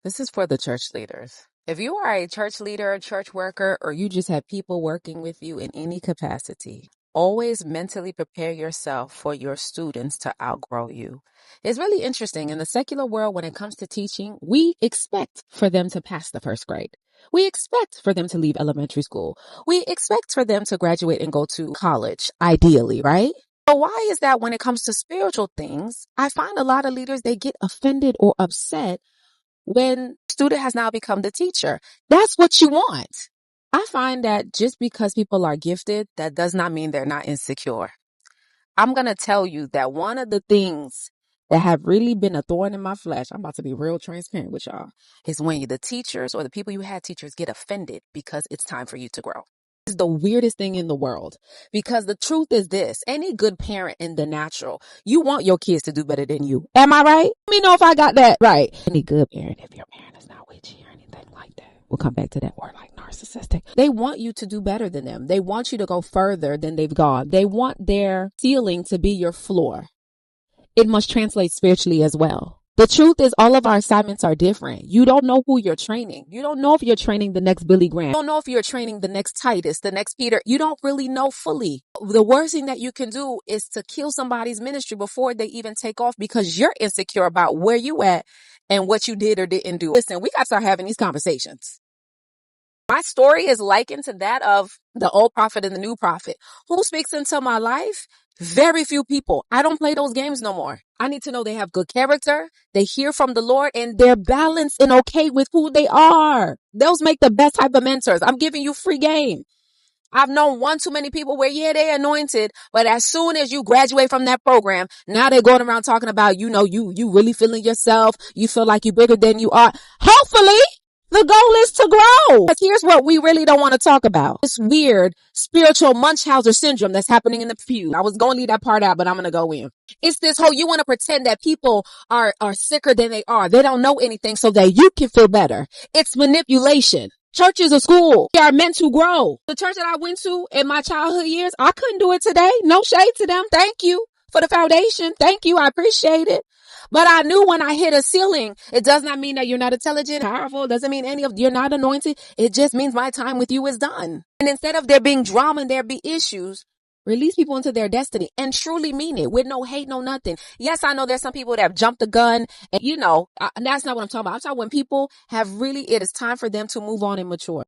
This is for the church leaders. If you are a church leader, church worker, or you just have people working with you in any capacity, always mentally prepare yourself for your students to outgrow you. It's really interesting. In the secular world, when it comes to teaching, we expect for them to pass the first grade. We expect for them to leave elementary school. We expect for them to graduate and go to college, ideally, right? So why is that when it comes to spiritual things? I find a lot of leaders, they get offended or upset when student has now become the teacher. That's what you want. I find that just because people are gifted, that does not mean they're not insecure. I'm going to tell you that one of the things that have really been a thorn in my flesh, I'm about to be real transparent with y'all, is when the teachers or the people you had teachers get offended because it's time for you to grow. Is the weirdest thing in the world, because the truth is this: any good parent in the natural, you want your kids to do better than you. Am I right? Let me know if I got that right. Any good parent, if your parent is not with you or anything like that, we'll come back to that word like narcissistic. They want you to do better than them. They want you to go further than they've gone. They want their ceiling to be your floor. It must translate spiritually as well. The truth is, all of our assignments are different. You don't know who you're training. You don't know if you're training the next Billy Graham. You don't know if you're training the next Titus, the next Peter. You don't really know fully. The worst thing that you can do is to kill somebody's ministry before they even take off because you're insecure about where you at and what you did or didn't do. Listen, we got to start having these conversations. My story is likened to that of the old prophet and the new prophet. Who speaks into my life? Very few people. I don't play those games no more. I need to know they have good character, they hear from the Lord, and they're balanced and okay with who they are. Those make the best type of mentors. I'm giving you free game. I've known one too many people where, yeah, they're anointed, but as soon as you graduate from that program, now they're going around talking about, you really feeling yourself. You feel like you're bigger than you are. Hopefully, the goal is to grow. But here's what we really don't want to talk about. This weird spiritual Munchausen syndrome that's happening in the pew. I was going to leave that part out, but I'm going to go in. It's this whole, you want to pretend that people are sicker than they are. They don't know anything so that you can feel better. It's manipulation. Church is a school. We are meant to grow. The church that I went to in my childhood years, I couldn't do it today. No shade to them. Thank you for the foundation. Thank you. I appreciate it. But I knew when I hit a ceiling, it does not mean that you're not intelligent, powerful. It doesn't mean you're not anointed. It just means my time with you is done. And instead of there being drama and there be issues, release people into their destiny and truly mean it with no hate, no nothing. Yes, I know there's some people that have jumped the gun and that's not what I'm talking about. I'm talking when people have really, it is time for them to move on and mature.